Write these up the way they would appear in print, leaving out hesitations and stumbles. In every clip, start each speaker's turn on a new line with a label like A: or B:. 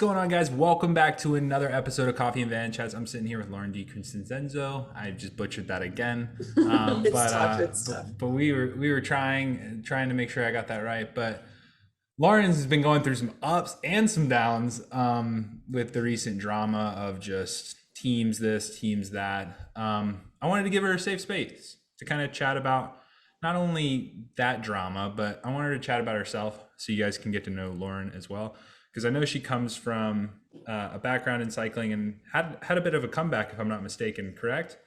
A: going on, guys? Welcome back to another episode of Coffee and Van Chats. I'm sitting here with Lauren De Crescenzo. I just butchered that again,
B: It's tough.
A: but we were trying to make sure I got that right. But Lauren has been going through some ups and some downs with the recent drama of just teams this, teams that. I wanted to give her a safe space to kind of chat about not only that drama, but I wanted her to chat about herself so you guys can get to know Lauren as well. Because I know she comes from a background in cycling and had a bit of a comeback, if I'm not mistaken, correct?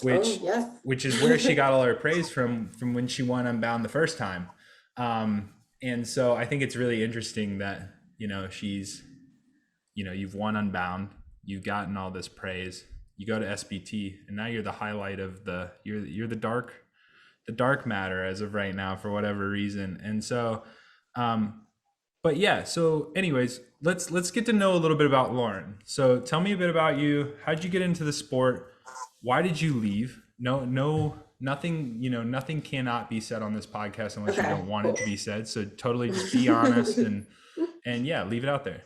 B: Oh, yeah.
A: Which is where she got all her praise from when she won Unbound the first time. And so I think it's really interesting that you've won Unbound, you've gotten all this praise, you go to SBT, and now you're the highlight of you're the dark matter as of right now for whatever reason. And so. But yeah, so anyways, let's get to know a little bit about Lauren. So tell me a bit about you. How'd you get into the sport? Why did you leave? Nothing, nothing cannot be said on this podcast unless you don't want it to be said. So totally just be honest and yeah, leave it out there.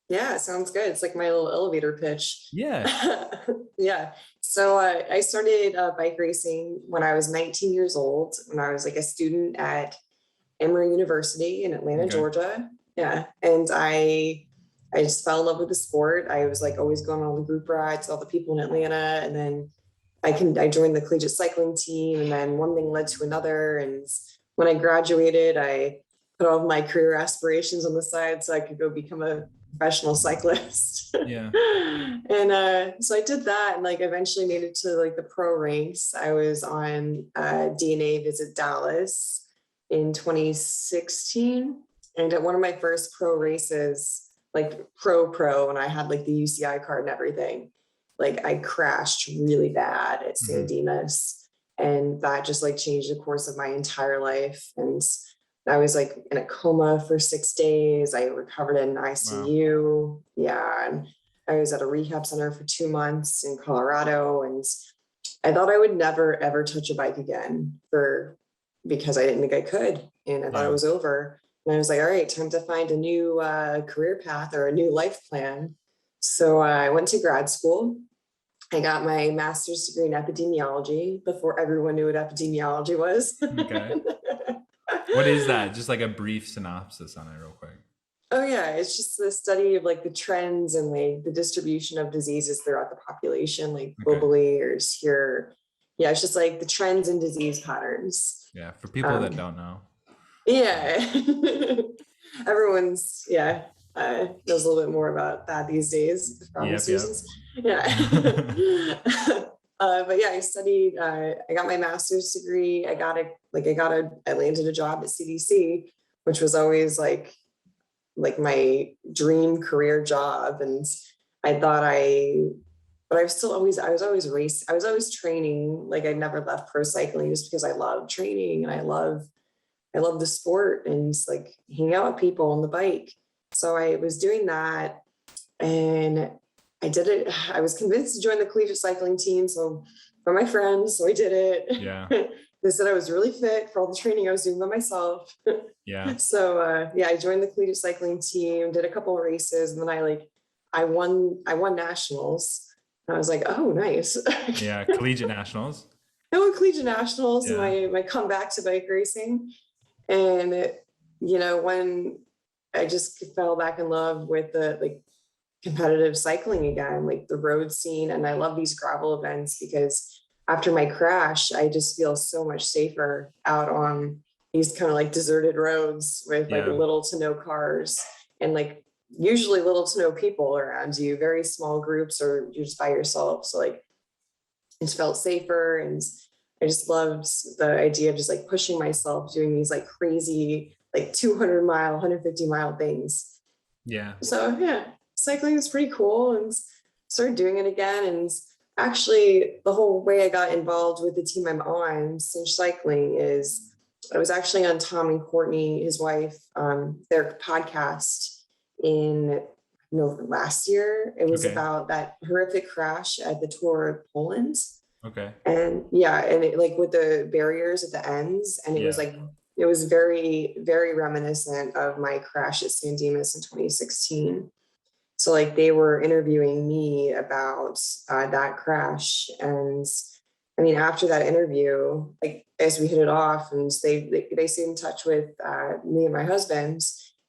B: Yeah, sounds good. It's like my little elevator pitch.
A: Yeah.
B: Yeah. So I started bike racing when I was 19 years old, when I was like a student at Emory University in Atlanta, Georgia. Yeah. And I just fell in love with the sport. I was like always going on all the group rides, all the people in Atlanta. And then I joined the collegiate cycling team, and then one thing led to another. And when I graduated, I put all of my career aspirations on the side so I could go become a professional cyclist.
A: Yeah.
B: And so I did that, and like eventually made it to like the pro ranks. I was on DNA Visit Dallas in 2016. And at one of my first pro races, like pro, and I had like the UCI card and everything, like I crashed really bad at San Dimas. And that just like changed the course of my entire life. And I was like in a coma for 6 days. I recovered in ICU. Wow. Yeah. And I was at a rehab center for 2 months in Colorado. And I thought I would never, ever touch a bike again because I didn't think I could. And I thought it was over. And I was like, all right, time to find a new career path or a new life plan. So I went to grad school. I got my master's degree in epidemiology before everyone knew what epidemiology was.
A: Okay. What is that? Just like a brief synopsis on it real quick.
B: Oh yeah, it's just the study of like the trends and like the distribution of diseases throughout the population, like globally or just here. Yeah, it's just like the trends and disease patterns.
A: Yeah, for people that don't know.
B: Yeah. Everyone's knows a little bit more about that these days for obvious reasons. Yeah. But yeah, I studied, I got my master's degree. I landed a job at CDC, which was always like my dream career job. And I thought but I was always training. Like I never left pro cycling just because I love training and I love the sport and just like hang out with people on the bike. So I was doing that and I did it. I was convinced to join the collegiate cycling team. So for my friends, so I did it.
A: Yeah.
B: They said I was really fit for all the training I was doing by myself.
A: Yeah.
B: So I joined the collegiate cycling team, did a couple of races, and then I won nationals. And I was like, oh, nice.
A: Yeah, collegiate nationals.
B: I won collegiate nationals, my comeback to bike racing. And, when I just fell back in love with the competitive cycling again, like the road scene. And I love these gravel events because after my crash, I just feel so much safer out on these kind of like deserted roads with like little to no cars and like usually little to no people around you, very small groups, or you're just by yourself. So like it felt safer. And I just loved the idea of just like pushing myself, doing these like crazy, like 200-mile, 150-mile things.
A: Yeah.
B: So yeah, cycling was pretty cool and started doing it again. And actually the whole way I got involved with the team I'm on, Cinch Cycling, is I was actually on Tom and Courtney, his wife, their podcast in last year. It was about that horrific crash at the Tour of Poland.
A: Okay.
B: And it like with the barriers at the ends, and it was very, very reminiscent of my crash at San Dimas in 2016. So like they were interviewing me about that crash. And I mean, after that interview, like as we hit it off, and they stayed in touch with me and my husband,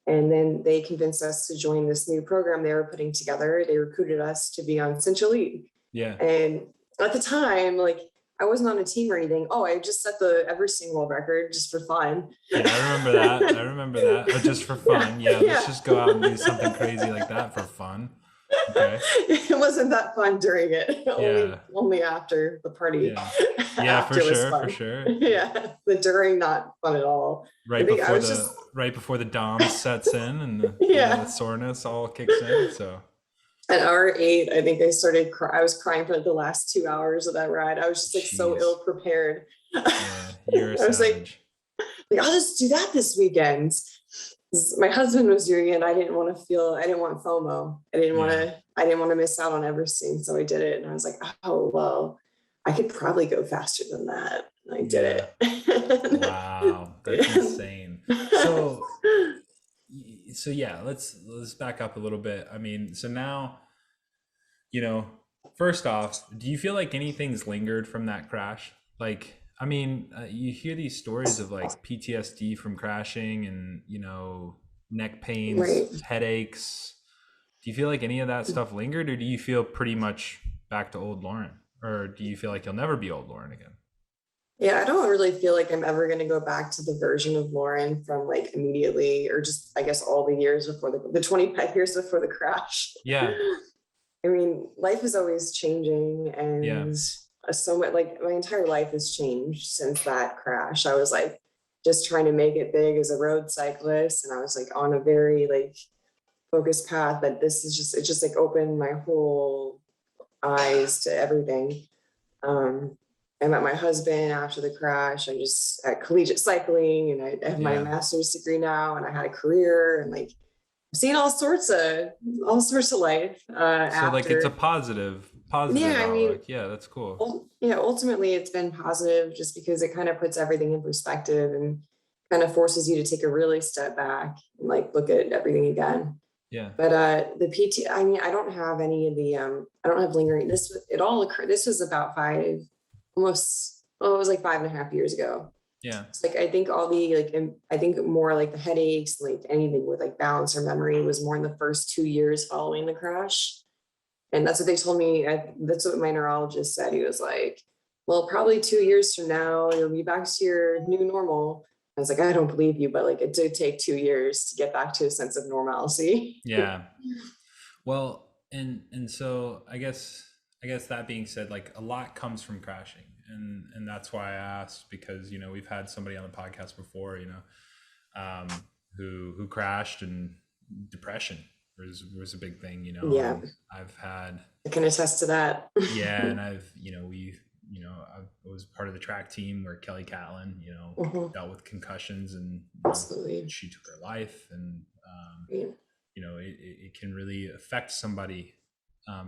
B: and then they convinced us to join this new program they were putting together. They recruited us to be on Central League.
A: Yeah.
B: And at the time, like I wasn't on a team or anything. Oh, I just set the Everesting world record just for fun.
A: Yeah, I remember that. Oh, just for fun. Yeah, let's just go out and do something crazy like that for fun. Okay.
B: It wasn't that fun during it. Only after the party.
A: Yeah, for sure.
B: Yeah, the during not fun at all.
A: Right before the dom sets in and the soreness all kicks in. So
B: at hour 8, I think I was crying for the last 2 hours of that ride. I was just like so ill prepared.
A: Yeah, you're a
B: I was like, I'll just do that this weekend. My husband was doing it. I didn't want FOMO. I didn't want to miss out on everything. So I did it. And I was like, oh, well, I could probably go faster than that. And I did it.
A: Wow. That's insane. So yeah, let's back up a little bit. I mean, so now, first off, do you feel like anything's lingered from that crash? Like, I mean, you hear these stories of like PTSD from crashing and, neck pains,
B: right.
A: Headaches. Do you feel like any of that stuff lingered, or do you feel pretty much back to old Lauren? Or do you feel like you'll never be old Lauren again?
B: Yeah, I don't really feel like I'm ever going to go back to the version of Lauren from like immediately, or just, I guess, all the years before the 25 years before the crash.
A: Yeah.
B: I mean, life is always changing, and so much, like my entire life has changed since that crash. I was like just trying to make it big as a road cyclist, and I was like on a very like focused path, but it just like opened my whole eyes to everything. I met my husband after the crash. I just at collegiate cycling, and I have my master's degree now, and I had a career, and like seen all sorts of life. So
A: like it's a positive. Yeah,
B: I mean,
A: that's cool.
B: Ultimately it's been positive just because it kind of puts everything in perspective and kind of forces you to take a really step back and like look at everything again.
A: Yeah.
B: But the PT, I mean, I don't have any of the I don't have lingering. This was about it was like 5.5 years ago.
A: Yeah.
B: It's like I think I think more like the headaches, like anything with like balance or memory was more in the first 2 years following the crash. And that's what they told me. That's what my neurologist said. He was like, well, probably 2 years from now, you'll be back to your new normal. I was like, I don't believe you, but like it did take 2 years to get back to a sense of normalcy.
A: Yeah. Well, and so I guess that being said, like a lot comes from crashing. And that's why I asked, because, we've had somebody on the podcast before, who crashed, and depression was a big thing,
B: Yeah. I can attest to that.
A: Yeah. And I was part of the track team where Kelly Catlin, dealt with concussions, and
B: absolutely
A: she took her life, and it can really affect somebody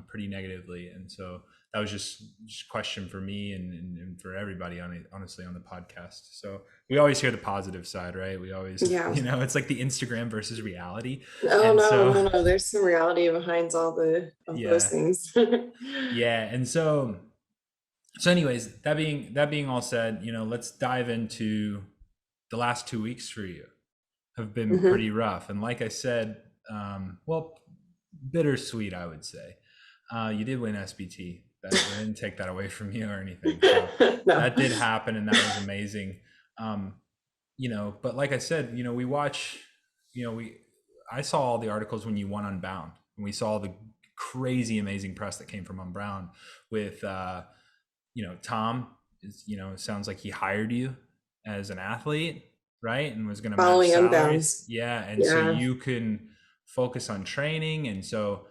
A: pretty negatively. And so that was just a question for me and for everybody honestly on the podcast. So we always hear the positive side, right? We always, it's like the Instagram versus reality.
B: Oh, no. There's some reality behind all those things.
A: Yeah. And so anyways, that being all said, let's dive into the last 2 weeks for you have been pretty rough. And like I said, bittersweet, I would say. You did win SBT. I didn't take that away from you or anything. So no. That did happen, and that was amazing. But like I said, we watch, I saw all the articles when you won Unbound, and we saw the crazy, amazing press that came from Unbound with, Tom, it sounds like he hired you as an athlete, right? And was going to
B: following Unbound.
A: Yeah. And so you can focus on training. And so,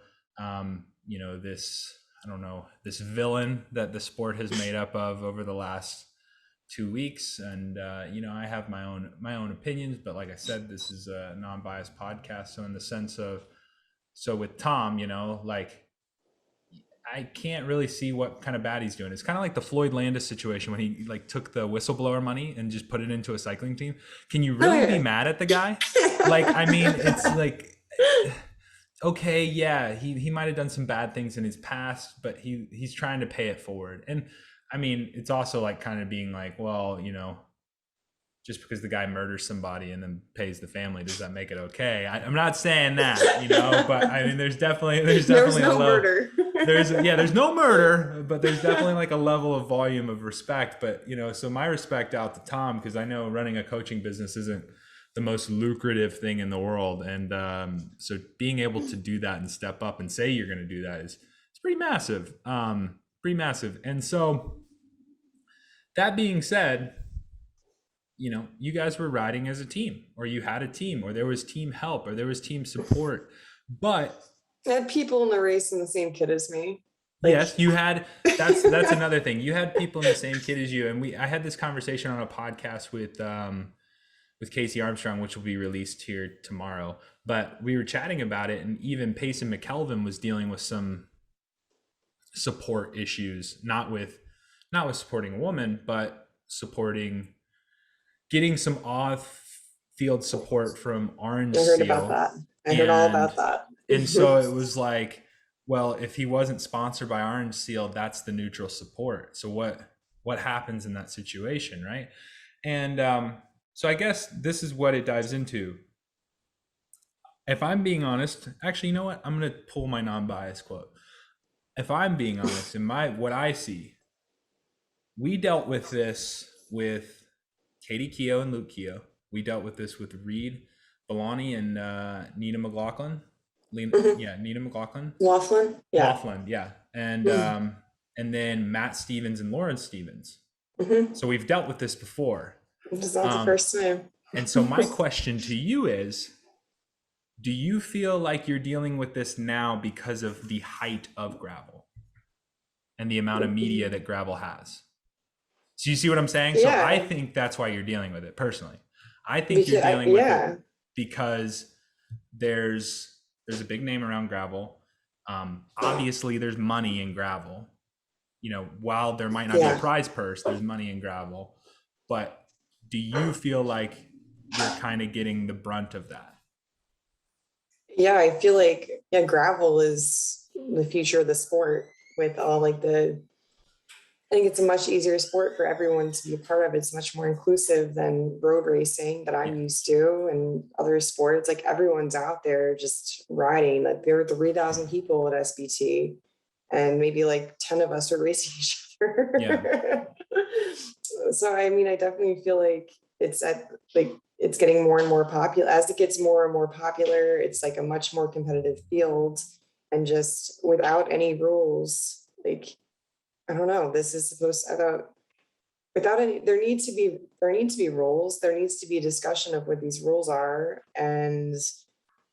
A: this villain that the sport has made up of over the last 2 weeks. And, I have my own opinions, but like I said, this is a non-biased podcast. So in the sense of, with Tom, like I can't really see what kind of bad he's doing. It's kind of like the Floyd Landis situation when he like took the whistleblower money and just put it into a cycling team. Can you really be mad at the guy? Like, I mean, it's like, okay, yeah, he might have done some bad things in his past, but he's trying to pay it forward. And I mean, it's also like kind of being like, well, just because the guy murders somebody and then pays the family, does that make it okay? I'm not saying that, but I mean, there's
B: There was
A: definitely a
B: no
A: level.
B: murder.
A: There's no murder, but there's definitely like a level of volume of respect. But so my respect out to Tom, because I know running a coaching business isn't the most lucrative thing in the world, and so being able to do that and step up and say you're going to do that is it's pretty massive, pretty massive. And so that being said, you guys were riding as a team, or you had a team, or there was team help, or there was team support. But
B: I had people in the race in the same kit as me.
A: Yes, you had. That's another thing. You had people in the same kit as you, and I had this conversation on a podcast with Casey Armstrong, which will be released here tomorrow. But we were chatting about it, and even Payson McKelvin was dealing with some support issues, not with supporting a woman, but getting some off-field support from Orange Seal.
B: I heard about that. I heard all about that.
A: And so it was like, well, if he wasn't sponsored by Orange Seal, that's the neutral support. So what happens in that situation, right? And so I guess this is what it dives into. If I'm being honest, actually, you know what? I'm going to pull my non-biased quote. If I'm being honest, in what I see, we dealt with this with Katie Keogh and Luke Keogh. We dealt with this with Reed Belani and Nina McLaughlin. Nina McLaughlin.
B: Laughlin, yeah.
A: Laughlin, yeah. And then Matt Stevens and Lauren Stevens. Mm-hmm. So we've dealt with this before.
B: This is not the first time.
A: And so my question to you is, do you feel like you're dealing with this now because of the height of gravel and the amount of media that gravel has? So you see what I'm saying? Yeah. So I think that's why you're dealing with it personally. I think you're dealing with it because there's a big name around gravel. Obviously there's money in gravel. While there might not be a prize purse, there's money in gravel. But do you feel like you're kind of getting the brunt of that?
B: Yeah, I feel like gravel is the future of the sport with all I think it's a much easier sport for everyone to be a part of. It's much more inclusive than road racing that I'm used to and other sports. Like everyone's out there just riding. Like there were 3,000 people at SBT and maybe like 10 of us are racing each other. Yeah. So, I mean, I definitely feel like it's getting more and more popular. As it gets more and more popular, it's like a much more competitive field, and just without any rules, I don't know. This is supposed without any. There need to be rules. There needs to be a discussion of what these rules are, and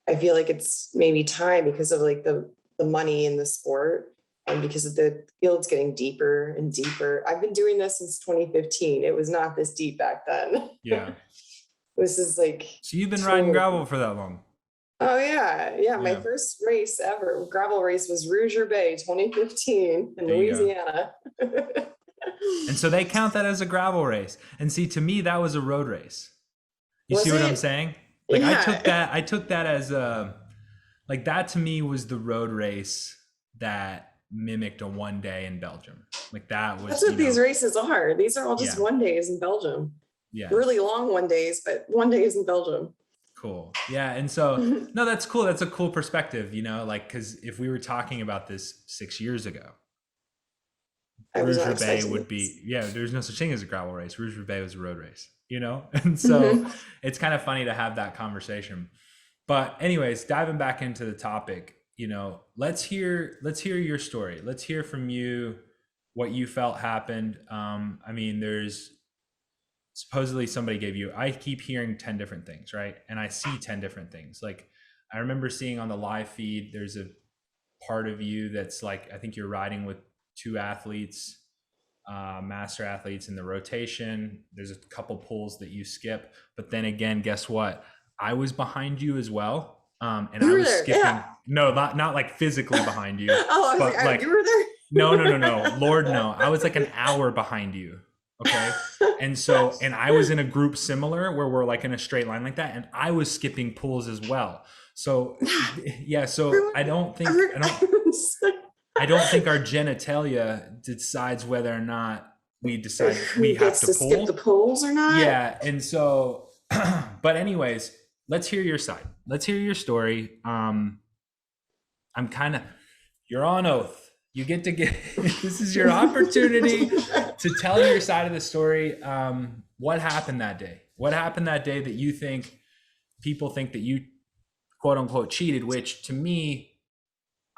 B: I feel like it's maybe time because of the money in the sport and because of the field's getting deeper and deeper. I've been doing this since 2015. It was not this deep back then.
A: Yeah.
B: This is
A: So you've been riding gravel for that long?
B: Oh yeah. My first race ever, gravel race, was Rouge Bay 2015 in Louisiana.
A: And so they count that as a gravel race. And see, to me, that was a road race. You see what I'm saying? I took that as that to me was the road race that mimicked a one day in Belgium. That's
B: what these races are. These are all just 1 days in Belgium. Yeah. Really long 1 days, but 1 day is in Belgium.
A: Cool. Yeah. And so, no, that's cool. That's a cool perspective, because if we were talking about this 6 years ago, Rouge Bay would be, there's no such thing as a gravel race. Rouge Bay was a road race, And so it's kind of funny to have that conversation. But anyways, diving back into the topic, let's hear your story. Let's hear from you what you felt happened. I mean, there's supposedly somebody gave you, I keep hearing 10 different things, right? And I see 10 different things. I remember seeing on the live feed, there's a part of you that's I think you're riding with 2 athletes, master athletes in the rotation. There's a couple pulls that you skip, but then again, guess what? I was behind you as well. And I was skipping. Yeah. No, not physically behind you.
B: Oh, I was but you were there?
A: No. Lord, no. I was an hour behind you. Okay. And I was in a group similar where we're like in a straight line like that. And I was skipping pools as well. So yeah. So
B: Everyone's
A: I don't think our genitalia decides whether or not we decide we
B: who
A: have
B: gets
A: to
B: to skip the
A: pull.
B: polls or not.
A: Yeah. And so, but anyways, let's hear your side. Let's hear your story. I'm kind of, you're on oath. You get to get, this is your opportunity to tell your side of the story. What happened that day? What happened that day that you think people think that you quote unquote cheated, which to me,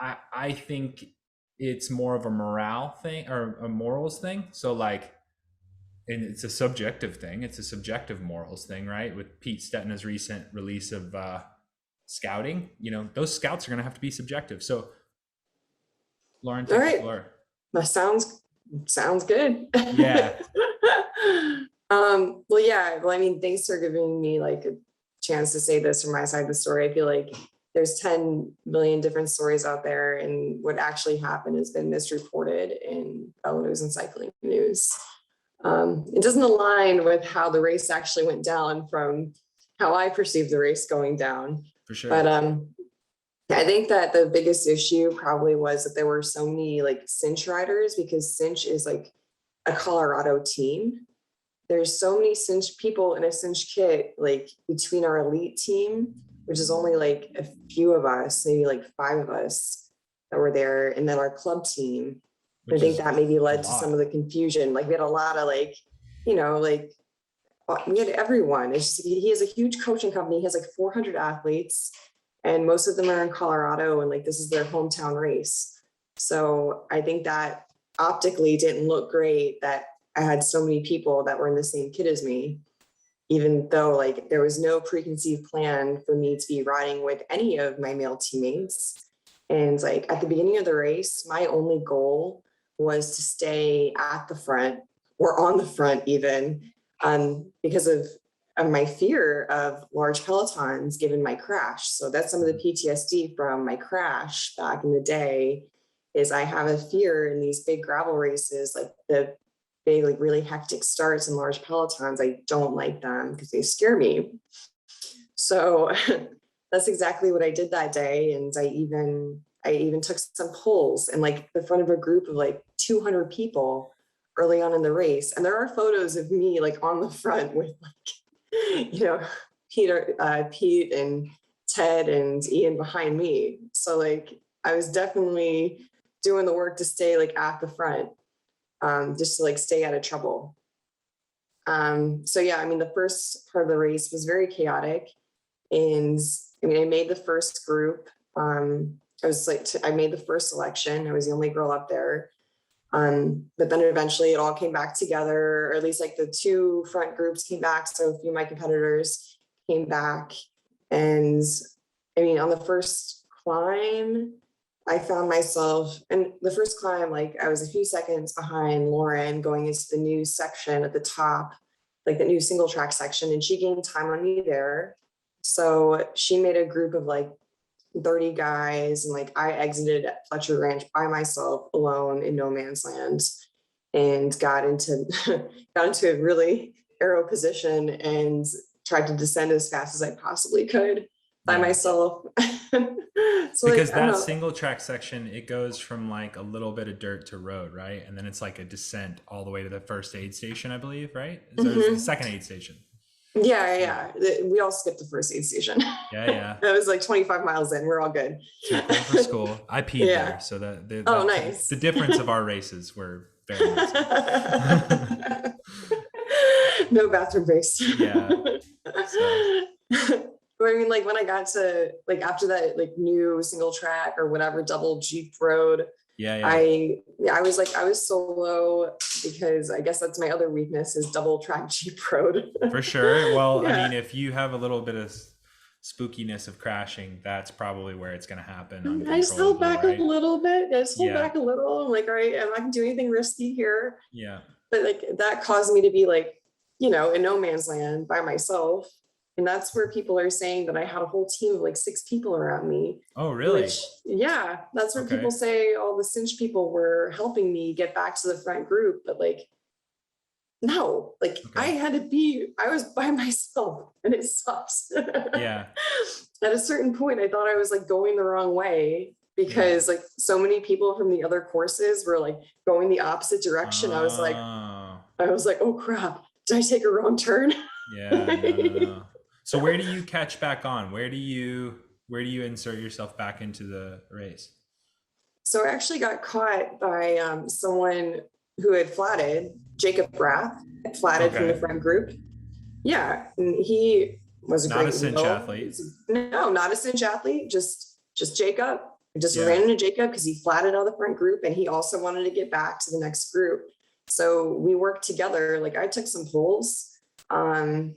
A: I think it's more of a morale thing or a morals thing. So like, and it's a subjective thing. It's a subjective morals thing, right? With Pete Stetina's recent release of scouting, those scouts are going to have to be subjective. So Lauren,
B: All
A: take the
B: right,
A: floor.
B: that sounds good.
A: Yeah,
B: Well, yeah. Well, I mean, thanks for giving me like a chance to say this from my side of the story. I feel like there's 10 million different stories out there, and what actually happened has been misreported in Bell News and Cycling News. It doesn't align with how the race actually went down from how I perceived the race going down.
A: for sure.
B: But I think that the biggest issue probably was that there were so many like cinch riders, because cinch is like a Colorado team. There's so many cinch people in a cinch kit, like between our elite team, which is only like a few of us, maybe like 5 of us that were there, and then our club team. I think that maybe led to some of the confusion. Like we had a lot of like, like we had everyone. It's just, he has a huge coaching company. He has like 400 athletes, and most of them are in Colorado, and like this is their hometown race. So I think that optically didn't look great that I had so many people that were in the same kit as me, even though like there was no preconceived plan for me to be riding with any of my male teammates. And like at the beginning of the race, my only goal was to stay at the front or on the front even, because of my fear of large pelotons given my crash. So that's some of the PTSD from my crash back in the day, is I have a fear in these big gravel races, like the big, like really hectic starts and large pelotons. I don't like them because they scare me. So that's exactly what I did that day. And I even took some pulls and like the front of a group of like 200 people early on in the race. And there are photos of me like on the front with like, Pete and Ted and Ian behind me. So like I was definitely doing the work to stay like at the front, just to like stay out of trouble. So yeah, I mean, the first part of the race was very chaotic. And I mean, I made the first group. I made the first selection. I was the only girl up there. But then eventually it all came back together, or at least like the 2 front groups came back. So a few of my competitors came back. And I mean, on the first climb, I found myself, and the first climb, like I was a few seconds behind Lauren going into the new section at the top, like the new single track section, and she gained time on me there. So she made a group of like 30 guys, and like I exited at Fletcher Ranch by myself alone in no man's land, and got into a really aero position and tried to descend as fast as I possibly could by myself.
A: So because like, that single track section, it goes from like a little bit of dirt to road, right? And then it's like a descent all the way to the first aid station, I believe, right? Mm-hmm. The second aid station.
B: Yeah. We all skipped the first aid station.
A: Yeah.
B: It was like 25 miles in. We're all good.
A: Too cold for school. I peed there, so
B: nice.
A: The difference of our races were very nice.
B: No bathroom breaks.
A: Yeah. So.
B: But I mean, like when I got to like after that like new single track or whatever double Jeep road, I was solo, because I guess that's my other weakness is double track Jeep road.
A: For sure. Well, I mean, if you have a little bit of spookiness of crashing, that's probably where it's going to happen.
B: I just held back a little bit. I just hold back a little. I'm like, all right, I'm not going to do anything risky here.
A: Yeah.
B: But like that caused me to be like, in no man's land by myself. And that's where people are saying that I had a whole team of like 6 people around me.
A: Oh, really?
B: That's where people say all the cinch people were helping me get back to the front group. But like, no, like
A: Okay.
B: I was by myself and it sucks.
A: Yeah.
B: At a certain point, I thought I was like going the wrong way
A: Yeah.
B: because like so many people from the other courses were like going the opposite direction.
A: Oh,
B: I was like, oh crap, did I take a wrong turn?
A: yeah. No, no, no. So where do you catch back on? Where do you insert yourself back into the race?
B: So I actually got caught by someone who had flatted, Jacob Rath, had flatted from the
A: Okay.
B: friend group. Yeah, and he was a
A: Not a
B: great
A: cinch
B: wheel.
A: athlete.
B: No, not a cinch athlete, just Jacob. I just
A: Yeah.
B: ran into Jacob because he flatted out the front group and he also wanted to get back to the next group. So we worked together. Like I took some polls um,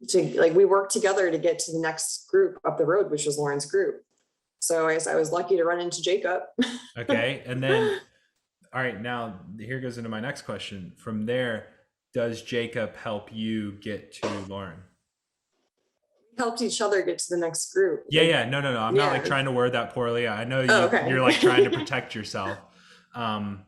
B: to like we worked together to get to the next group up the road, which was Lauren's group. So I guess I was lucky to run into Jacob.
A: Okay. And then, all right, now here goes into my next question. From there, does Jacob help you get to Lauren?
B: Helped each other get to the next group.
A: Yeah, yeah. No, no, no. I'm not like
B: Yeah.
A: trying to word that poorly. I know
B: Oh,
A: you're like trying to
B: okay.
A: protect yourself. Um,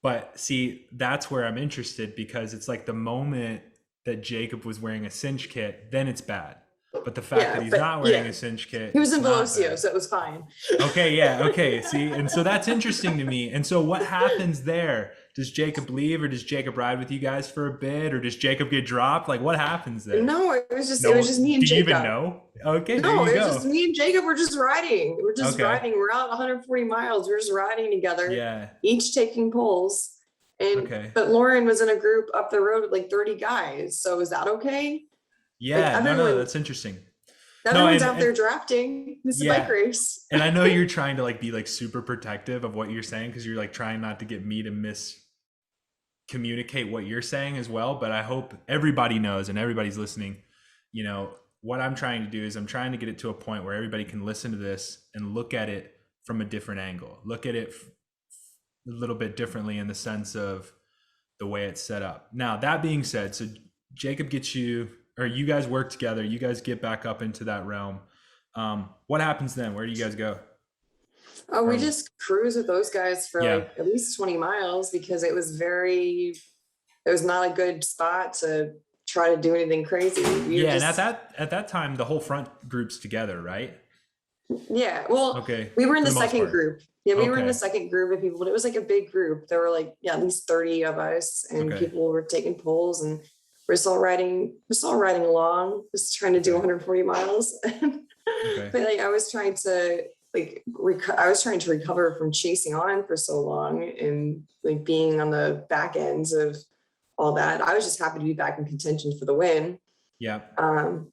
A: but see, that's where I'm interested because it's like the moment that Jacob was wearing a cinch kit, then it's bad. But the fact that
B: Yeah,
A: he's
B: but
A: not wearing
B: yeah,
A: a cinch kit,
B: he was
A: it's
B: in
A: not
B: Velocio,
A: bad.
B: so it was fine.
A: Okay, yeah, okay. See, and so that's interesting to me. And so what happens there? Does Jacob leave or does Jacob ride with you guys for a bit or does Jacob get dropped? Like what happens there?
B: No, it was
A: No,
B: just me and
A: do you even
B: Jacob.
A: know? Okay, there
B: No,
A: you
B: it was just
A: go.
B: me and Jacob. We're just
A: Okay.
B: riding. We're out 140 miles. We're just riding together,
A: Yeah.
B: each taking polls. And
A: Okay.
B: but Lauren was in a group up the road with like 30 guys. So is that okay? Like
A: Yeah, no, no, that's interesting. No,
B: everyone's out there drafting. This is a bike
A: yeah,
B: race.
A: and I know you're trying to like be like super protective of what you're saying because you're like trying not to get me to miscommunicate what you're saying as well. But I hope everybody knows and everybody's listening. You know what I'm trying to do is I'm trying to get it to a point where everybody can listen to this and look at it from a different angle. Look at it a little bit differently in the sense of the way it's set up. Now that being said, so Jacob gets you, or you guys work together. You guys get back up into that realm. What happens then? Where do you guys go?
B: Oh, we
A: Or
B: just cruised with those guys for
A: yeah,
B: like at least 20 miles because it was not a good spot to try to do anything crazy. We were
A: yeah. And
B: just,
A: at that time, the whole front group's together, right?
B: yeah. Well,
A: Okay,
B: we were in
A: for
B: the
A: the most
B: second
A: part.
B: group. Yeah, we were in the
A: Okay,
B: second group of people, but it was like a big group. There were like, yeah, at least 30 of us, and
A: okay,
B: people were taking polls, and we're just all riding along, just trying to do
A: okay,
B: 140 miles.
A: okay.
B: But like I was trying to I was trying to recover from chasing on for so long and like being on the back ends of all that. I was just happy to be back in contention for the win.
A: Yeah,
B: Um,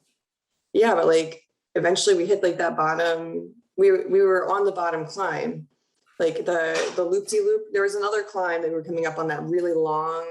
B: yeah, but like eventually we hit like that bottom. We were on the bottom climb, like the loop de loop. There was another climb that we were coming up on that really long.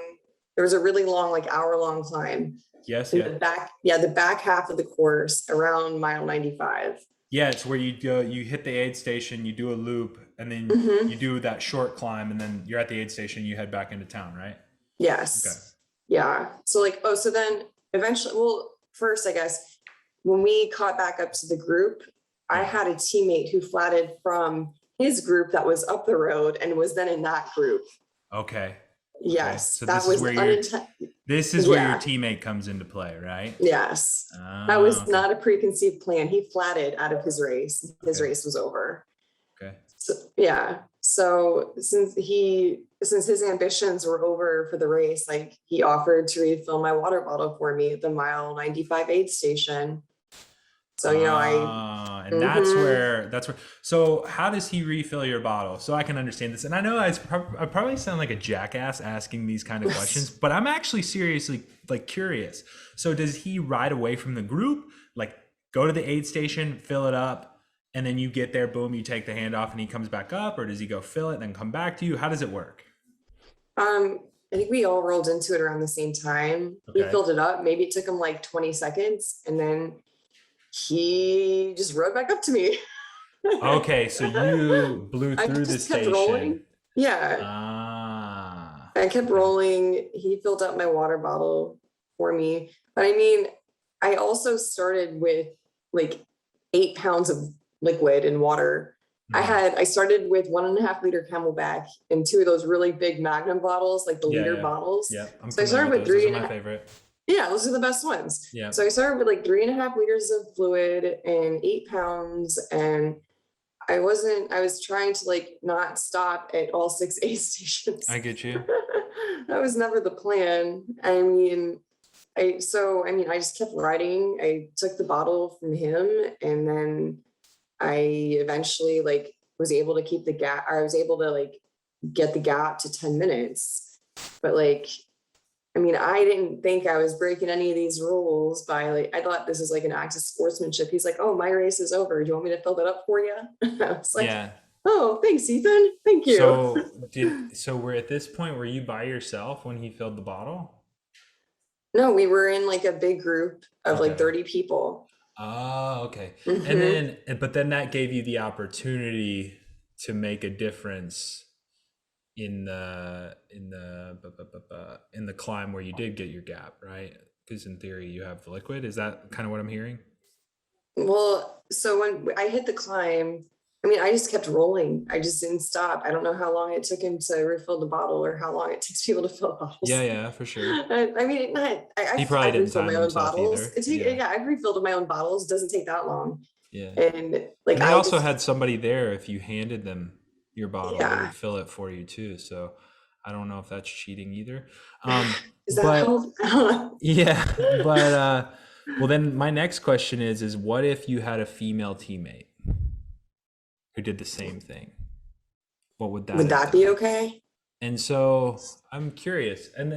B: There was a really long, like hour-long climb
A: yes,
B: in
A: yeah,
B: the back. Yeah, the back half of the course around mile 95.
A: yeah. It's where you go. You hit the aid station. You do a loop, and then
B: Mm-hmm.
A: you do that short climb, and then you're at the aid station. You head back into town, right? Okay.
B: Yes. Yeah. So like, oh, so then eventually, well, first, I guess, when we caught back up to the group, I
A: Yeah.
B: had a teammate who flatted from his group that was up the road and was then in that group.
A: Okay. Okay.
B: Yes.
A: So
B: That was
A: this is where your
B: yeah.
A: teammate comes into play, right?
B: Yes. That
A: Ah,
B: was
A: okay.
B: not a preconceived plan. He flatted out of his race. His
A: Okay.
B: race was over.
A: Okay.
B: So, yeah. So since his ambitions were over for the race, like he offered to refill my water bottle for me at the mile 95 aid station. So, you know,
A: And
B: mhm.
A: that's where. So how does he refill your bottle? So I can understand this. And I know I probably sound like a jackass asking these kind of questions, but I'm actually seriously like curious. So does he ride away from the group, like go to the aid station, fill it up, and then you get there, boom, you take the handoff, and he comes back up, or does he go fill it, then come back to you? How does it work?
B: I think we all rolled into it around the same time. He
A: Okay.
B: filled it up. Maybe it took him like 20 seconds and then he just rode back up to me.
A: Okay, so you blew
B: I
A: through the
B: just kept
A: station.
B: rolling. Yeah.
A: Ah,
B: I kept
A: okay.
B: rolling. He filled up my water bottle for me. But I mean, I also started with like 8 pounds of liquid and water. I started with 1.5 liter Camelback and 2 of those really big Magnum bottles, like the
A: Yeah,
B: liter
A: yeah,
B: bottles.
A: yeah. I'm
B: So I
A: familiar
B: started
A: with
B: with
A: those. Those
B: three
A: are
B: and a
A: my
B: half.
A: favorite.
B: Yeah, those are the best ones.
A: Yeah.
B: So I started with like 3.5 liters of fluid and 8 pounds. And I was trying to like not stop at all 6 aid stations.
A: I get you.
B: That was never the plan. I just kept writing. I took the bottle from him, and then I eventually like was able to keep the gap. I was able to like get the gap to 10 minutes. But like, I didn't think I was breaking any of these rules by like, I thought this is like an act of sportsmanship. He's like, oh, my race is over. Do you want me to fill that up for you? I was like,
A: Yeah.
B: oh, thanks, Ethan. Thank you.
A: So we're at this point, were you by yourself when he filled the bottle?
B: No, we were in like a big group of like
A: Okay.
B: 30 people.
A: Oh, okay.
B: Mm-hmm.
A: But then that gave you the opportunity to make a difference in the climb where you did get your gap, right? Because in theory you have the liquid. Is that kind of what I'm hearing?
B: Well, so when I hit the climb, I just kept rolling. I just didn't stop. I don't know how long it took him to refill the bottle or how long it takes people to fill
A: Yeah,
B: bottles.
A: yeah, for sure.
B: I've
A: He probably didn't
B: refilled
A: time
B: my own
A: himself
B: bottles.
A: either. Yeah,
B: Yeah, I've refilled my own bottles. It doesn't take that long.
A: yeah.
B: And like,
A: And they also had somebody there. If you handed them your bottle, they
B: yeah,
A: would fill it for you too. So I don't know if that's cheating either.
B: does that
A: But
B: help?
A: yeah, well then my next question is what if you had a female teammate who did the same thing? What would that
B: Would
A: have
B: that be
A: done?
B: okay?
A: And so I'm curious, and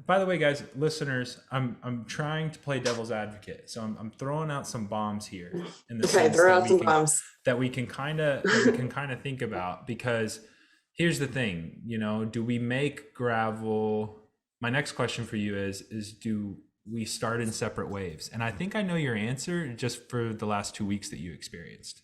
A: by the way, guys, listeners, I'm trying to play devil's advocate, so I'm throwing out some bombs here in the
B: Okay,
A: sense
B: throw out some bombs.
A: that we can kind of think about, because here's the thing, do we make gravel? My next question for you is do we start in separate waves? And I think I know your answer just for the last 2 weeks that you experienced.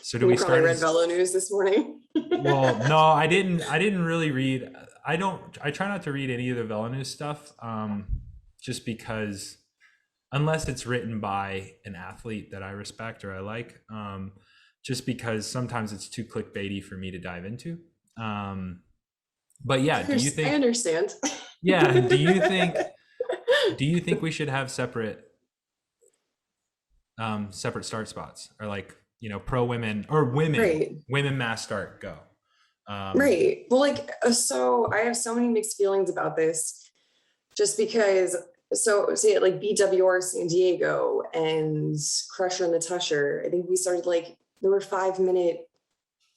A: So do
B: You
A: we
B: probably
A: start
B: read
A: as
B: Velo News this morning.
A: well, no, I didn't really read. I try not to read any of the Villeneuve stuff, just because unless it's written by an athlete that I respect or I like, just because sometimes it's too clickbaity for me to dive into. But yeah, do you
B: I
A: think?
B: understand.
A: Yeah, do you think we should have separate start spots, or like pro women or
B: Right.
A: women mass start go?
B: Right. Well, like, so I have so many mixed feelings about this just because, so say like BWR San Diego and Crusher and the Tusher, I think we started like, there were 5 minute,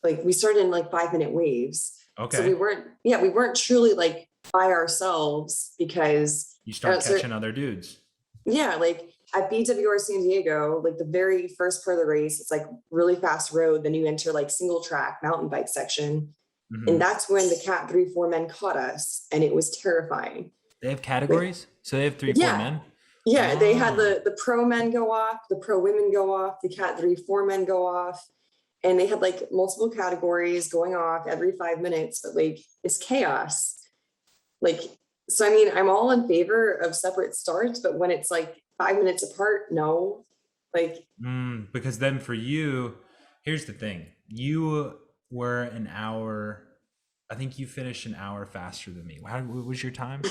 B: like we started in like 5 minute waves. So
A: Okay.
B: we weren't truly like by ourselves because,
A: You start catching other dudes.
B: yeah, like at BWR San Diego, like the very first part of the race, it's like really fast road. Then you enter like single track mountain bike section.
A: Mm-hmm.
B: And that's when the Cat 3-4 men caught us. And it was terrifying.
A: They have categories? So they have 3-4
B: Yeah.
A: men?
B: Yeah. They had the pro men go off, the pro women go off, the Cat 3-4 men go off. And they had like multiple categories going off every 5 minutes, but like it's chaos. Like, so I'm all in favor of separate starts, but when it's like 5 minutes apart, no. Like,
A: because then for you, here's the thing. You were an hour, I think you finished an hour faster than me. What was your time?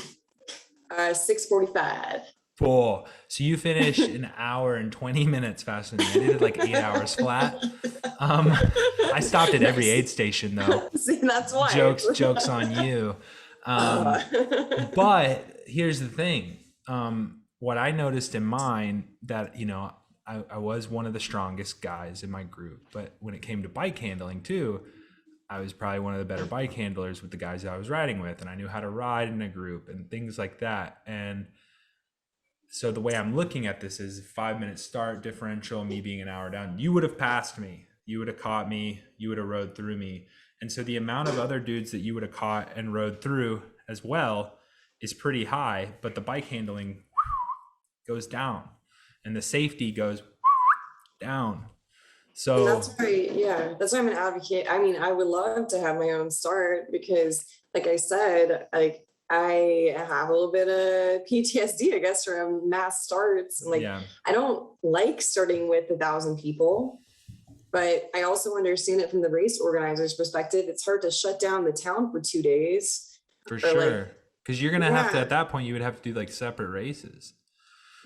B: 6:45.
A: Cool. So you finished an hour and 20 minutes faster than me. I did it like 8 hours flat. I stopped at every aid station though.
B: See, that's why.
A: Jokes on you. But here's the thing. What I noticed in mine that, I was one of the strongest guys in my group, but when it came to bike handling too, I was probably one of the better bike handlers with the guys that I was riding with, and I knew how to ride in a group and things like that. And so the way I'm looking at this is 5 minute start differential, me being an hour down, you would have passed me, you would have caught me, you would have rode through me. And so the amount of other dudes that you would have caught and rode through as well is pretty high, but the bike handling goes down and the safety goes down. So
B: that's why, that's why I'm an advocate. I would love to have my own start because, like I said, like I have a little bit of PTSD, I guess, from mass starts. And like, I don't like starting with 1,000 people. But I also understand it from the race organizer's perspective. It's hard to shut down the town for 2 days.
A: For
B: Or like,
A: sure. Because you're gonna have to,
B: yeah,
A: at that point, you would have to do like separate races,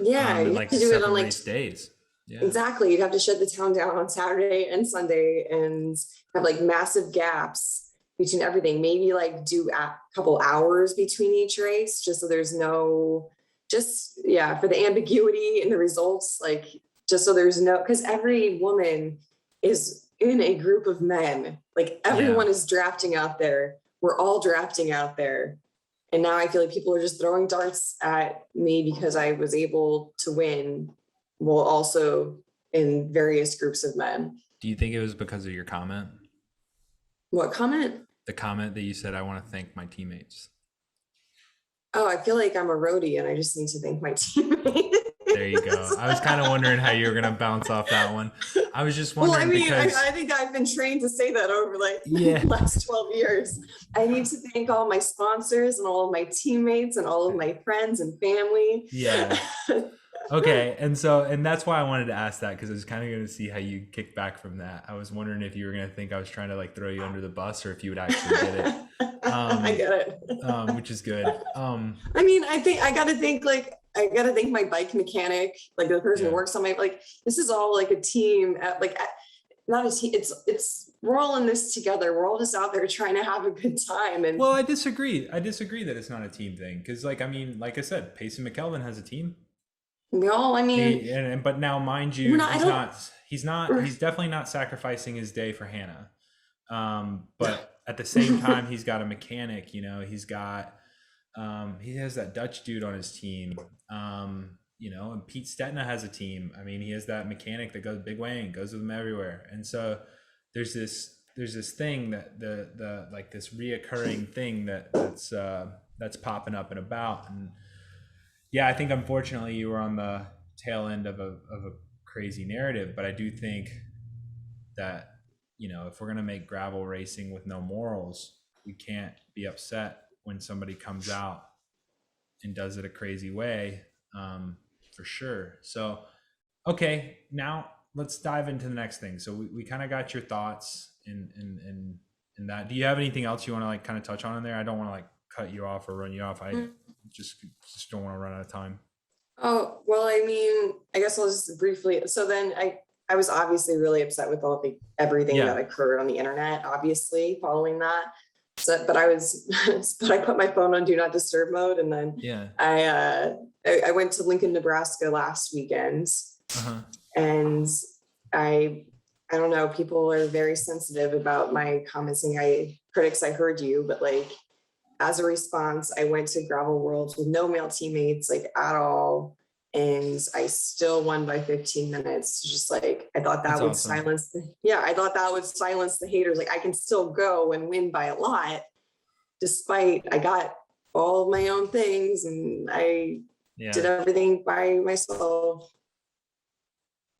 B: yeah,
A: and
B: you have
A: like
B: to do it on
A: separate
B: like,
A: race days. Yeah.
B: exactly. You'd have to shut the town down on Saturday and Sunday and have like massive gaps between everything. Maybe like do a couple hours between each race, just so there's no, just, yeah, for the ambiguity in the results, like just so there's no, because every woman is in a group of men. Like
A: Yeah.
B: everyone is drafting out there. We're all drafting out there. And now I feel like people are just throwing darts at me because I was able to win, while also in various groups of men.
A: Do you think it was because of your comment?
B: What comment?
A: The comment that you said, I want to thank my teammates.
B: Oh, I feel like I'm a roadie and I just need to thank my teammates.
A: There you go. I was kind of wondering how you were going to bounce off that one. I was just
B: Well,
A: wondering
B: I mean,
A: because
B: I think I've been trained to say that over like
A: Yeah.
B: the last 12 years. I need to thank all my sponsors and all of my teammates and all of my friends and family.
A: Yeah. Okay. And that's why I wanted to ask that, because I was kind of going to see how you kick back from that. I was wondering if you were going to think I was trying to like throw you under the bus, or if you would actually get it.
B: I get it.
A: Which is good.
B: I mean, I think I gotta thank my bike mechanic, like the person
A: Yeah.
B: who works on my, like, this is all like a team, not a team. It's we're all in this together. We're all just out there trying to have a good time. And
A: Well, I disagree. I disagree that it's not a team thing, because like, I mean, like I said, Payson McKelvin has a team.
B: we all, I mean,
A: But now, mind you,
B: we're not-
A: he's definitely not sacrificing his day for Hannah. But at the same time, he's got a mechanic, you know, he has that Dutch dude on his team. You know, and Pete Stetna has a team. I mean, he has that mechanic that goes, Big Wayne goes with him everywhere. And so there's this thing that the like this reoccurring thing that's popping up and about. And yeah, I think unfortunately you were on the tail end of a crazy narrative, but I do think that, you know, if we're going to make gravel racing with no morals, we can't be upset when somebody comes out and does it a crazy way, for sure. So, okay, now let's dive into the next thing. So we kind of got your thoughts in that. Do you have anything else you want to like kind of touch on in there? I don't want to like cut you off or run you off. I just don't want to run out of time.
B: oh, well, I mean, I guess I'll just briefly. So then I was obviously really upset with everything
A: Yeah.
B: that occurred on the internet, obviously following that. So, but I put my phone on do not disturb mode. And then
A: Yeah.
B: I went to Lincoln, Nebraska last weekend. And I don't know, people are very sensitive about my comments saying, critics, I heard you, but like, as a response, I went to Gravel Worlds with no male teammates, like at all. And I still won by 15 minutes. Just like, I thought that
A: That's
B: would
A: awesome.
B: I thought that would silence the haters. Like I can still go and win by a lot, despite I got all of my own things and I did everything by myself.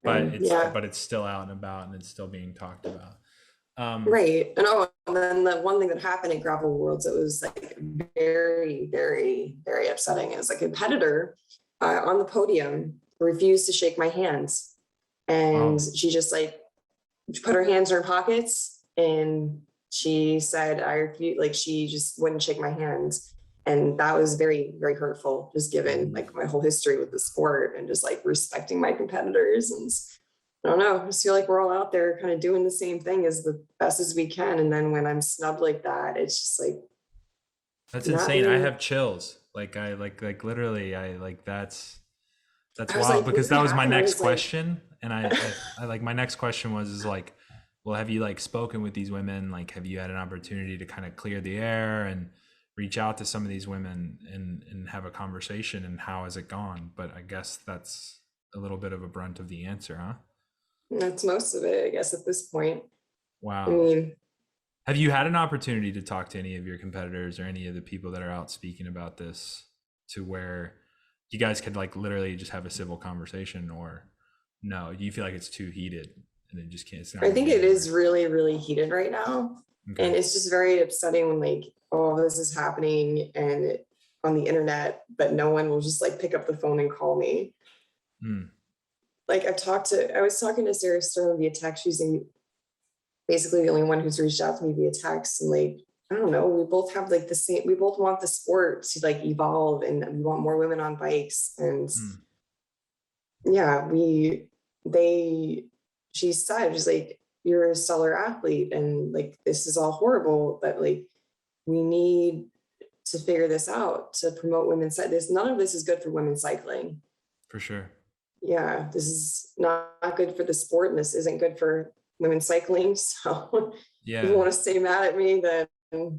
A: But it's still out and about, and it's still being talked about.
B: Right. And then the one thing that happened at Gravel Worlds, it was like very, very, very upsetting. It was like a competitor on the podium refused to shake my hands. And she just like put her hands in her pockets and she said, I refuse, like she just wouldn't shake my hands. And that was very, very hurtful, just given like my whole history with the sport and just like respecting my competitors. And I don't know, I just feel like we're all out there kind of doing the same thing as the best as we can. And then when I'm snubbed like that, it's just like,
A: that's insane. I have chills. Like I like literally, I like that's wild,
B: like,
A: because that was my next
B: like,
A: question. And I like, my next question is like, well, have you like spoken with these women? Like, have you had an opportunity to kind of clear the air and reach out to some of these women and have a conversation, and how has it gone? But I guess that's a little bit of a brunt of the answer, huh?
B: That's most of it, I guess, at this point.
A: Wow.
B: I mean,
A: have you had an opportunity to talk to any of your competitors or any of the people that are out speaking about this, to where you guys could like literally just have a civil conversation? Or no, do you feel like it's too heated and it just can't?
B: I think it is really, really heated right now.
A: Okay.
B: And it's just very upsetting when like all this is happening and on the internet, but no one will just like pick up the phone and call me. Like I was talking to Sarah Stern via text. She's in basically the only one who's reached out to me via text. And like, I don't know, we both have like the same, we both want the sport to like evolve, and we want more women on bikes. And
A: Mm,
B: yeah, they, she said, she's like, you're a stellar athlete, and like, this is all horrible, but like, we need to figure this out to promote women's, this, none of this is good for women's cycling.
A: for sure.
B: Yeah, this is not good for the sport, and this isn't good for women's cycling. So if you
A: Yeah.
B: want to stay mad at me, then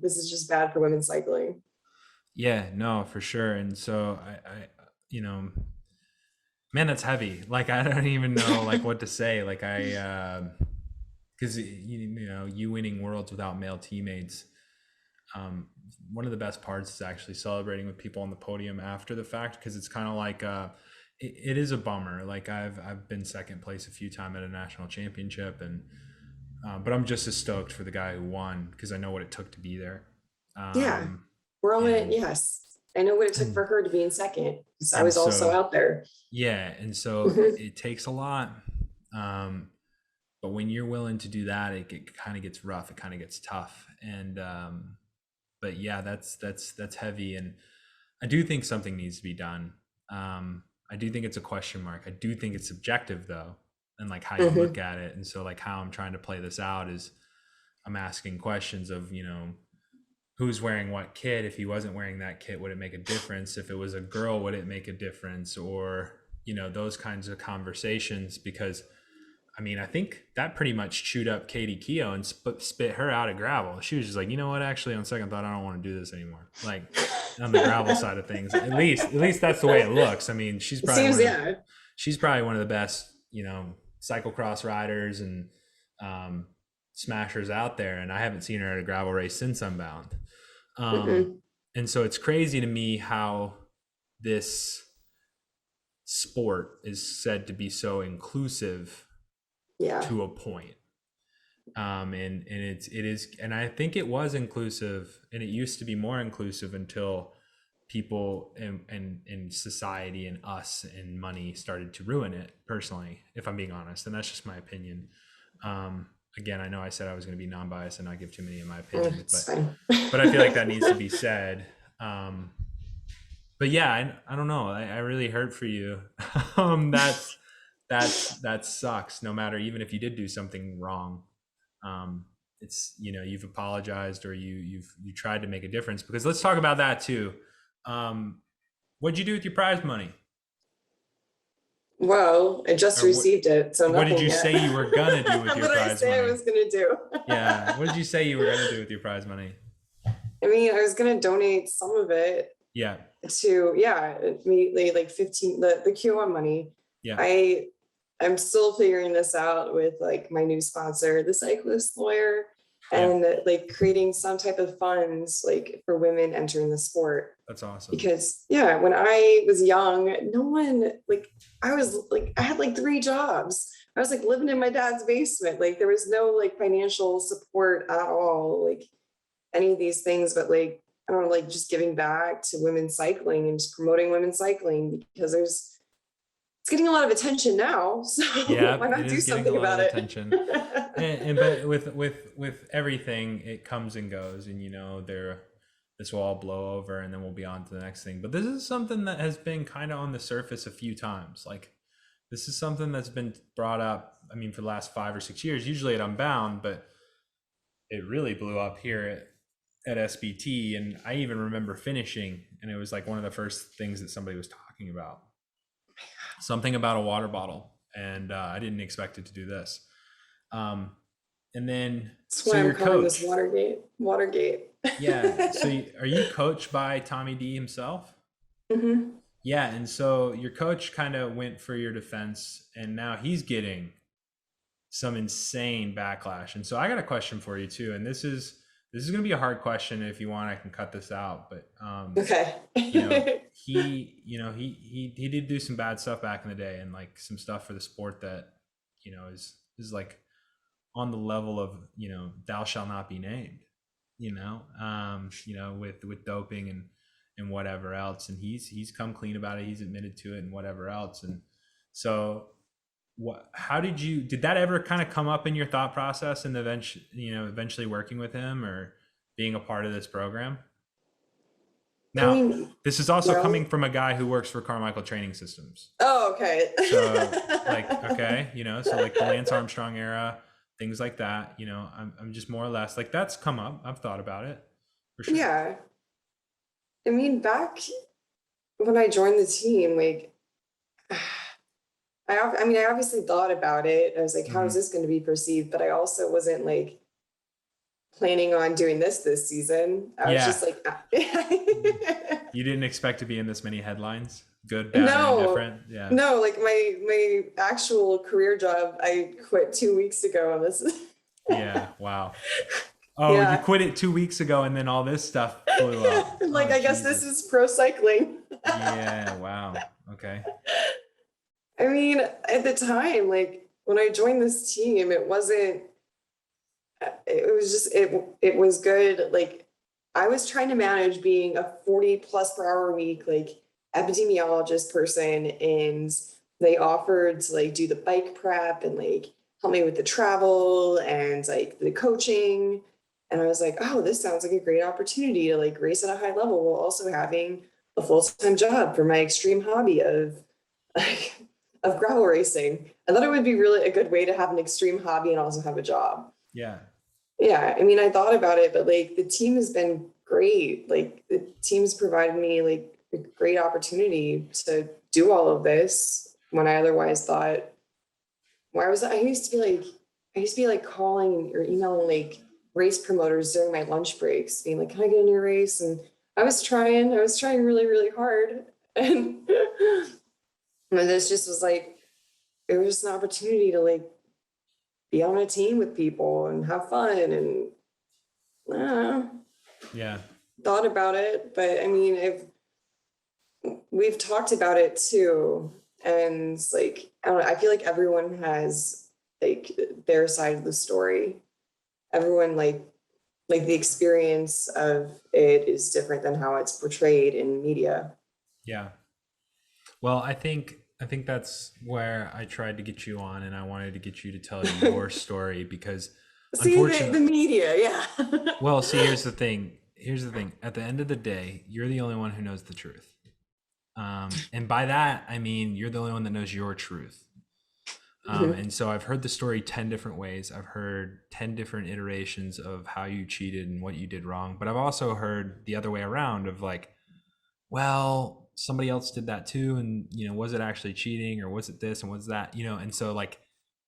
B: this is just bad for women's cycling.
A: Yeah, no, for sure. And so you know, man, that's heavy. Like, I don't even know like what to say. Like, because you know, you winning worlds without male teammates. One of the best parts is actually celebrating with people on the podium after the fact, because it's kind of like it is a bummer. Like, I've been second place a few times at a national championship, and but I'm just as stoked for the guy who won because I know what it took to be there.
B: Yeah,
A: Um,
B: we're all in it.
A: and
B: Yes, I know what it took
A: and
B: for her to be in second, because I
A: and
B: was also
A: so
B: out there.
A: yeah, and so it takes a lot. Um, but when you're willing to do that, it kind of gets rough. It kind of gets tough. And but yeah, that's heavy. And I do think something needs to be done. I do think it's a question mark. I do think it's subjective though, and like how you look at it. And so like how I'm trying to play this out is I'm asking questions of, you know, who's wearing what kit. If he wasn't wearing that kit, would it make a difference? If it was a girl, would it make a difference? Or, you know, those kinds of conversations. Because I mean, I think that pretty much chewed up Katie Keough and spit her out of gravel. She was just like, you know what, actually on second thought, I don't want to do this anymore. Like, on the gravel side of things, at least that's the way it looks. I mean,
B: It seems, yeah.
A: she's probably one of the best, you know, cyclocross riders and um, smashers out there. And I haven't seen her at a gravel race since Unbound.
B: Mm-mm.
A: And so it's crazy to me how this sport is said to be so inclusive
B: Yeah.
A: to a point. And it is, and I think it was inclusive, and it used to be more inclusive until people in society and us and money started to ruin it, personally, if I'm being honest. And that's just my opinion. Again, I know I said I was going to be non-biased and not give too many of my opinions,
B: It's fine.
A: but I feel like that needs to be said. But yeah, I don't know. I really hurt for you. That sucks. No matter, even if you did do something wrong, it's, you know, you've apologized, or you tried to make a difference. Because let's talk about that too. What'd you do with your prize money?
B: Well, I just
A: Or
B: received it, so
A: what did
B: nothing
A: you
B: yet.
A: say you were gonna do with your
B: What did I
A: prize
B: say I
A: money?
B: was gonna do?
A: Yeah, what did you say you were gonna do with your prize money?
B: I mean, I was gonna donate some of it
A: Yeah,
B: to, yeah, immediately, like 15, the QM money.
A: yeah,
B: I'm still figuring this out with like my new sponsor, the cyclist lawyer,
A: yeah.
B: and like creating some type of funds like for women entering the sport.
A: That's awesome.
B: Because yeah, when I was young, no one, like, I was like, I had like 3 jobs. I was like living in my dad's basement. Like, there was no like financial support at all, like any of these things, but like, I don't know, like just giving back to women's cycling and just promoting women's cycling, because it's getting a lot of attention now. So
A: Yeah,
B: why
A: it
B: not do
A: is getting a
B: something
A: lot of
B: about it?
A: attention. And but with everything, it comes and goes, and you know, this will all blow over, and then we'll be on to the next thing. But this is something that has been kind of on the surface a few times. Like, this is something that's been brought up, I mean, for the last 5 or 6 years, usually at Unbound, but it really blew up here at SBT. And I even remember finishing, and it was like one of the first things that somebody was talking about, something about a water bottle. And I didn't expect it to do this. And then,
B: That's
A: so
B: why I'm
A: your
B: calling this
A: coach,
B: Watergate.
A: yeah. So are you coached by Tommy D himself?
B: Hmm.
A: Yeah. And so your coach kind of went for your defense, and now he's getting some insane backlash. And so I got a question for you too. And this is going to be a hard question. If you want, I can cut this out, but
B: Okay.
A: you know, he did do some bad stuff back in the day, and like some stuff for the sport that, you know, is like on the level of, you know, thou shall not be named, you know, with doping and whatever else. And he's come clean about it. He's admitted to it and whatever else. And so how did that ever kind of come up in your thought process and eventually working with him or being a part of this program?
B: I
A: Now,
B: mean,
A: this is also
B: no.
A: coming from a guy who works for Carmichael Training Systems.
B: Oh, okay.
A: So like, okay, so like the Lance Armstrong era, things like that, I'm just more or less like that's come up. I've thought about it for sure.
B: Yeah. I mean, back when I joined the team, like, I mean, I obviously thought about it. I was like, how is
A: Hmm.
B: this going to be perceived? But I also wasn't like planning on doing this season. I was
A: Yeah.
B: just like,
A: You didn't expect to be in this many headlines, good, bad, or
B: no,
A: indifferent. Yeah.
B: no, like my actual career job, I quit 2 weeks ago, and this is,
A: Yeah. Wow. Oh, you
B: yeah.
A: quit it 2 weeks ago and then all this stuff blew up.
B: Like,
A: Oh,
B: I guess this
A: Jesus.
B: is pro cycling.
A: Yeah. Wow. Okay.
B: I mean, at the time, like when I joined this team, it wasn't, it was just, it was good. Like I was trying to manage being a 40 plus per hour week, like epidemiologist person. And they offered to like do the bike prep and like help me with the travel and like the coaching. And I was like, oh, this sounds like a great opportunity to like race at a high level while also having a full-time job for my extreme hobby of like of gravel racing. I thought it would be really a good way to have an extreme hobby and also have a job.
A: Yeah.
B: Yeah, I mean, I thought about it, but like the team has been great. Like the team's provided me like a great opportunity to do all of this when I otherwise thought, why was I used to be like calling or emailing like race promoters during my lunch breaks, being like, can I get in your race? And I was trying really, really hard. And, and this just was like, it was just an opportunity to like be on a team with people and have fun and uh,
A: Yeah.
B: thought about it. But I mean, we've talked about it too. And like, I don't know, I feel like everyone has like their side of the story. Everyone like the experience of it is different than how it's portrayed in media.
A: Yeah. Well, I think that's where I tried to get you on, and I wanted to get you to tell your story because,
B: See the
A: unfortunately,
B: media, yeah.
A: well, see, here's the thing. Here's the thing. At the end of the day, you're the only one who knows the truth. And by that, I mean you're the only one that knows your truth.
B: Mhm.
A: And so I've heard the story 10 different ways. I've heard 10 different iterations of how you cheated and what you did wrong. But I've also heard the other way around of like, well, somebody else did that too. And, was it actually cheating or was it this and was that, and so like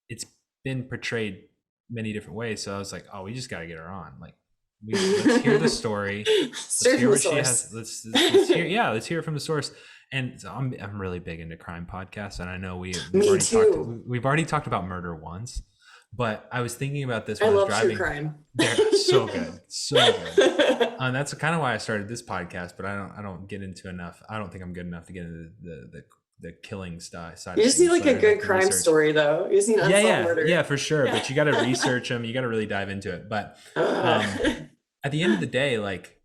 A: it's been portrayed many different ways. So I was like, oh, we just got to get her on. Like, let's hear the story. Let's
B: Straight
A: hear
B: from the
A: what she has.
B: source.
A: Let's hear. Yeah, let's hear it from the source. And so I'm really big into crime podcasts, and I know
B: Me too.
A: we've already talked about murder once, but I was thinking about this
B: I
A: when I was
B: love true
A: driving.
B: crime.
A: They're so good, so good. That's kind of why I started this podcast, but I don't get into enough. I don't think I'm good enough to get into the killing side
B: You
A: of
B: just need
A: things,
B: like
A: but
B: a
A: I like
B: good
A: the
B: crime
A: research.
B: story, though. You just need
A: Yeah,
B: unsolved
A: yeah,
B: murder.
A: yeah, for sure.
B: Yeah.
A: But you got to research them. You got to really dive into it. But
B: Uh,
A: um, at the end of the day, like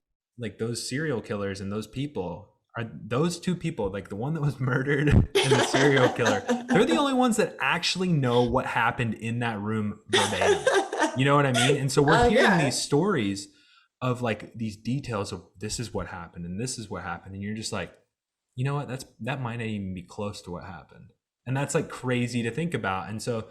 A: those serial killers and those people are those two people, like the one that was murdered and the serial killer. They're the only ones that actually know what happened in that room verbatim. You know what I mean? And so we're hearing
B: yeah.
A: these stories of like these details of this is what happened and this is what happened, and you're just like, you know what? That might not even be close to what happened, and that's like crazy to think about. And so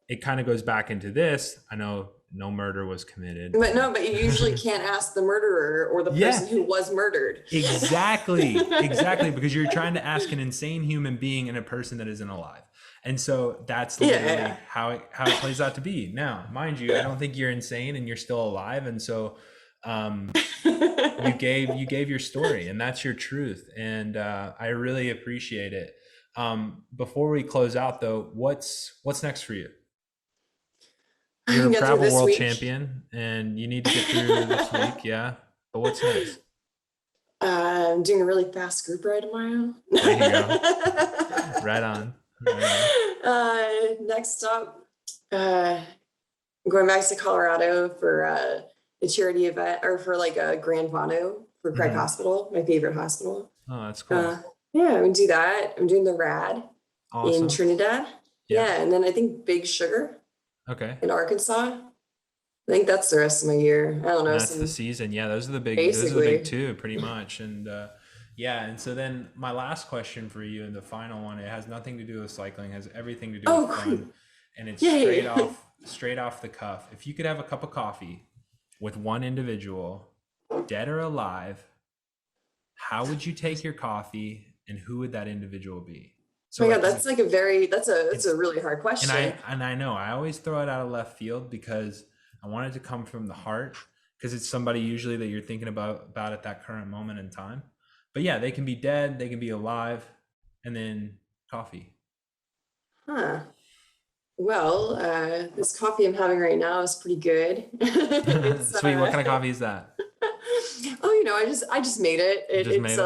A: it kind of goes back into this. I know no murder was committed.
B: But no, but you usually can't ask the murderer or the
A: Yeah,
B: person who was murdered.
A: exactly, because you're trying to ask an insane human being and a person that isn't alive. And so that's literally
B: Yeah.
A: how it plays out to be. Now, mind you, I don't think you're insane and you're still alive. And so you gave your story, and that's your truth. And I really appreciate it. Before we close out though, what's next for you?
B: I
A: You're
B: can
A: a
B: get through
A: gravel
B: this
A: world
B: week.
A: champion and you need to get through this week. Yeah. But what's next?
B: I'm doing a really fast group ride tomorrow.
A: There you go. Right on. Right on.
B: Next up, I'm going back to Colorado for a charity event or for like a Grand Vano for Craig
A: Hmm.
B: Hospital, my favorite hospital.
A: Oh, that's cool.
B: Uh, yeah, I'm gonna do that. I'm doing the rad in
A: Awesome.
B: Trinidad. Yeah. And then I think Big Sugar
A: Okay.
B: in Arkansas. I think that's the rest of my year. I don't
A: And
B: know.
A: that's the season. Yeah, those are the big
B: Basically.
A: two, pretty much. And yeah, and so then my last question for you, and the final one, it has nothing to do with cycling, has everything to do with
B: Great.
A: fun, and it's
B: Yay.
A: straight off the cuff. If you could have a cup of coffee with one individual, dead or alive, how would you take your coffee, and who would that individual be? So
B: Oh my God, that's like that's a really hard question.
A: and I know I always throw it out of left field because I want it to come from the heart, because it's somebody usually that you're thinking about at that current moment in time. But yeah, they can be dead, they can be alive, and then coffee.
B: Huh. Well, this coffee I'm having right now is pretty good.
A: Sweet. What kind of coffee is that?
B: I just made it.
A: Made it?
B: It's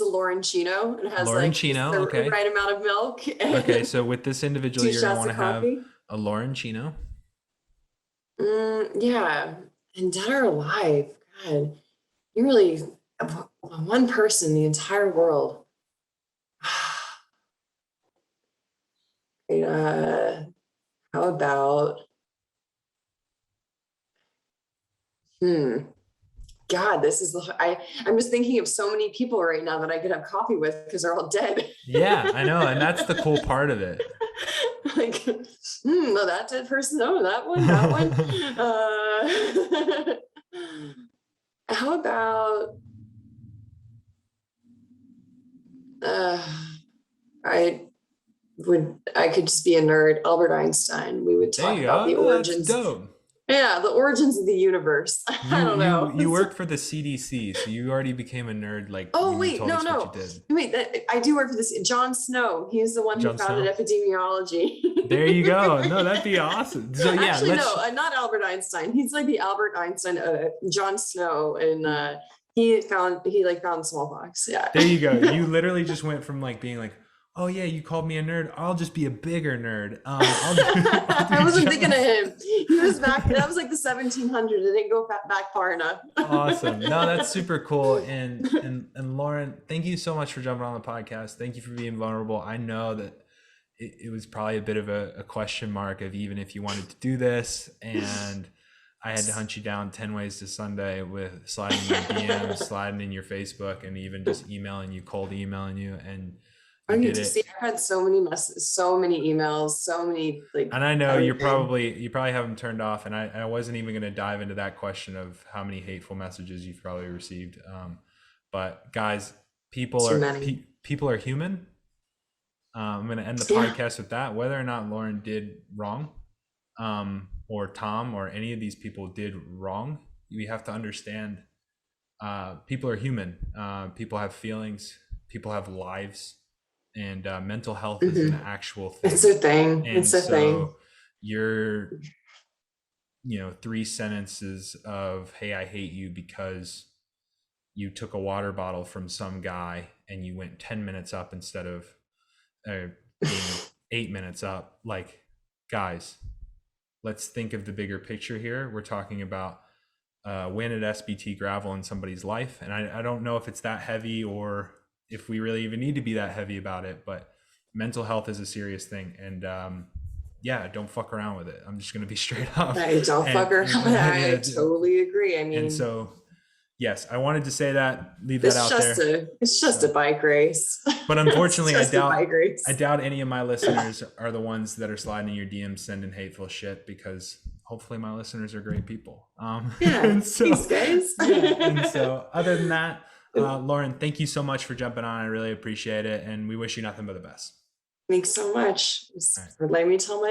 B: a Laurencino. It has
A: Laurencino,
B: the
A: okay.
B: right amount of milk.
A: Okay, so with this individual,
B: 2
A: you're gonna
B: shots
A: want to
B: of
A: have
B: coffee.
A: a Laurencino.
B: Yeah, and dead or alive. God, you really one person in the entire world. How about God, I'm just thinking of so many people right now that I could have coffee with because they're all dead.
A: Yeah, I know, and that's the cool part of it.
B: Like, no, that dead person, no, that one. How about I could just be a nerd, Albert Einstein. We would talk about the origins.
A: That's dope.
B: Yeah, the origins of the universe. I don't know.
A: You work for the CDC, so you already became a nerd. Like,
B: wait, no. Wait, I do work for this. John Snow. He's the one who founded epidemiology.
A: There you go. No, that'd be awesome. So yeah,
B: actually, no, not Albert Einstein. He's like the Albert Einstein, John Snow, and he found smallpox. Yeah.
A: There you go. You literally just went from like being like, oh yeah, you called me a nerd. I'll just be a bigger nerd.
B: I wasn't thinking of him. He was back. That was like the 1700s. It didn't go back far enough.
A: Awesome. No, that's super cool. And Lauren, thank you so much for jumping on the podcast. Thank you for being vulnerable. I know that it was probably a bit of a question mark of even if you wanted to do this, and I had to hunt you down 10 ways to Sunday with sliding in your DMs, sliding in your Facebook, and even just cold emailing you. And
B: I need to see. I've had so many messages, so many emails, so many like.
A: And I know you probably have them turned off. And I wasn't even going to dive into that question of how many hateful messages you've probably received. But guys, people are human. I'm going to end the podcast with that. Whether or not Lauren did wrong, or Tom or any of these people did wrong, we have to understand. People are human. People have feelings. People have lives. And mental health is an actual thing.
B: It's a thing. It's a thing.
A: Your 3 sentences of, hey, I hate you because you took a water bottle from some guy and you went 10 minutes up instead of being 8 minutes up. Like, guys, let's think of the bigger picture here. We're talking about win at SBT gravel in somebody's life. And I don't know if it's that heavy or if we really even need to be that heavy about it, but mental health is a serious thing. And don't fuck around with it. I'm just going to be straight up.
B: Don't fuck around with it. I totally agree. I mean,
A: and so, yes, I wanted to say that, leave that out there.
B: It's just a bike race.
A: But unfortunately, I doubt any of my listeners are the ones that are sliding in your DMs sending hateful shit, because hopefully my listeners are great people.
B: Thanks guys.
A: And so other than that, Lauren, thank you so much for jumping on. I really appreciate it. And we wish you nothing but the best.
B: Thanks so much for letting me tell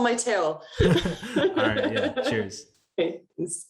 B: my tale.
A: All right. Yeah. Cheers.
B: Thanks.